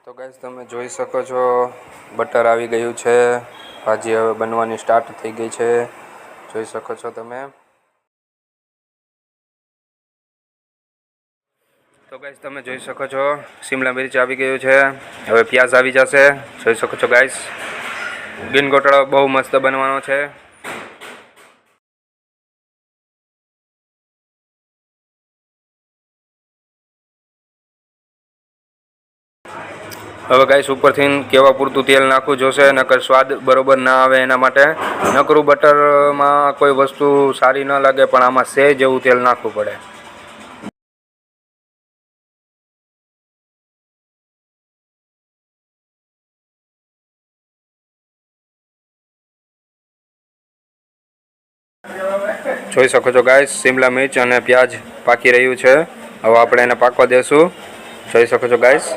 તો ગાઈસ તમે જોઈ શકો છો બટર આવી ગયું છે. ભાજી હવે બનવાની સ્ટાર્ટ થઈ ગઈ છે, જોઈ શકો છો તમે. તો ગાઈસ તમે જોઈ શકો છો શિમલા મિર્ચ આવી ગયું છે. હવે પ્યાઝ આવી જશે, જોઈ શકો છો ગાઈસ. બિન ગોટાળો બહુ મસ્ત બનવાનો છે. હવે ગાઈસ ઉપરથી કેવા પૂરતું તેલ નાખવું જોશે, નકર સ્વાદ બરોબર ના આવે એના માટે. નકરું બટરમાં કોઈ વસ્તુ સારી ન લાગે, પણ આમાં સહેજ જેવું તેલ નાખવું પડે. જોઈ શકો છો ગાઈસ શિમલા મિર્ચ અને પ્યાજ પાકી રહ્યું છે. હવે આપણે એને પાકવા દેશું, જોઈ શકો છો ગાઈસ.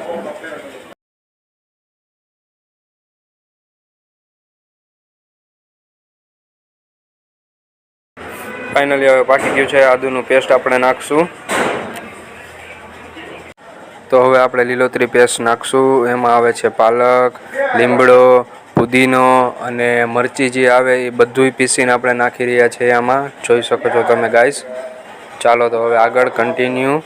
ફાઇનલી હવે પાકી ગયું છે. આદુનું પેસ્ટ આપણે નાખશું. તો હવે આપણે લીલોતરી પેસ્ટ નાખશું. એમાં આવે છે પાલક, લીમડો, પુદીનો અને મરચી જે આવે એ બધુંય પીસીને આપણે નાખી રહ્યા છીએ આમાં, જોઈ શકો છો તમે ગાઈસ. ચાલો તો હવે આગળ કન્ટિન્યુ.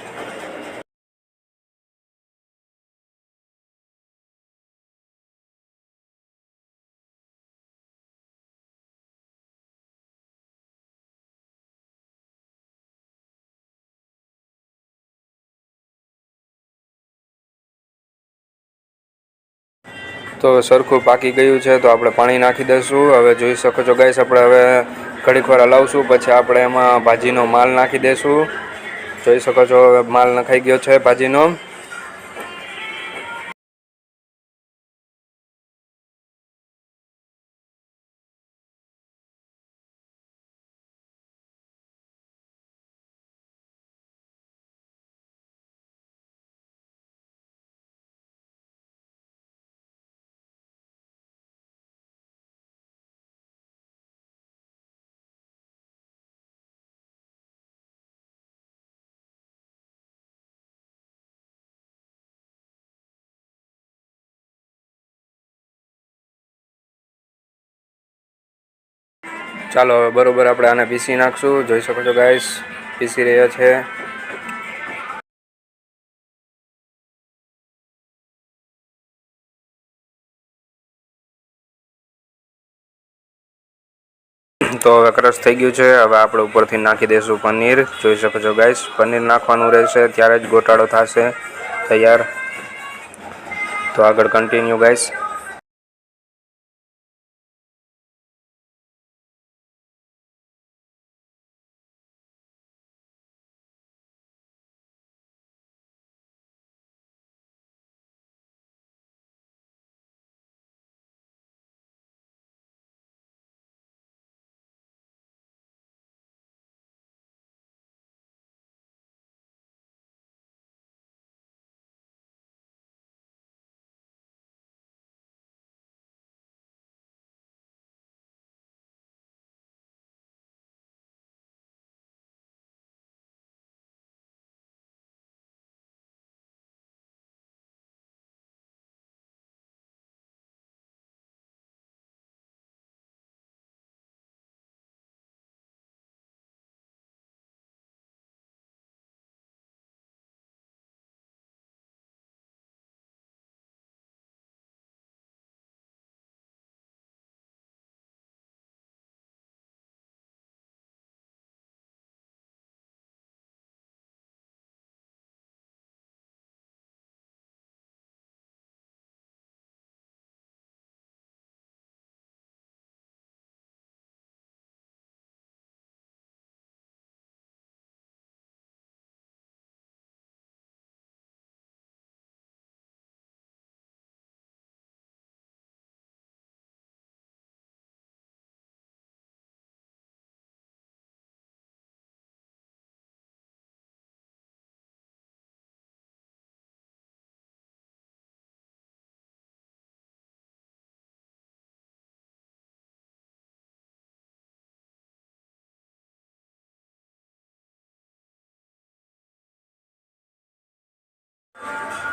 તો સરખું પાકી ગયું છે, તો આપણે પાણી નાખી દઈશું. હવે જોઈ શકો છો ગાઈસ, આપણે હવે ઘડીક વાર હલાવશું, પછી આપણે એમાં ભાજીનો માલ નાખી દઈશું. જોઈ શકો છો હવે માલ નખાઈ ગયો છે ભાજીનો. ચાલો હવે બરોબર આપણે આને પીસી નાખશું. જોઈ શકો છો ગાઈસ, પીસી રહ્યા છે. તો હવે ક્રશ થઈ ગયું છે. હવે આપણે ઉપરથી નાખી દઈશું પનીર. જોઈ શકો છો ગાઈસ, પનીર નાખવાનું રહેશે, ત્યારે જ ગોટાળો થશે તૈયાર. તો આગળ કન્ટિન્યુ ગાઈસ.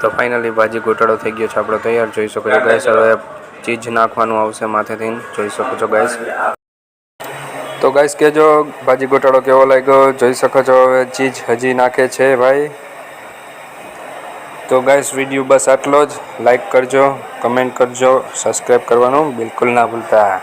તો ફાઇનલી ભાજી ગોટાળો થઈ ગયો છે આપણો તૈયાર, જોઈ શકો છો ગાઈસ. હવે ચીઝ નાખવાનું આવશે માથેથી, જોઈ શકો છો ગાઈસ. તો ગાઈસ કહેજો ભાજી ગોટાળો કેવો લાગ્યો, જોઈ શકો છો હવે ચીઝ હજી નાખે છે ભાઈ. તો ગાઈસ વિડીયો બસ આટલો જ. લાઈક કરજો, કમેન્ટ કરજો, સબસ્ક્રાઈબ કરવાનું બિલકુલ ના ભૂલતા.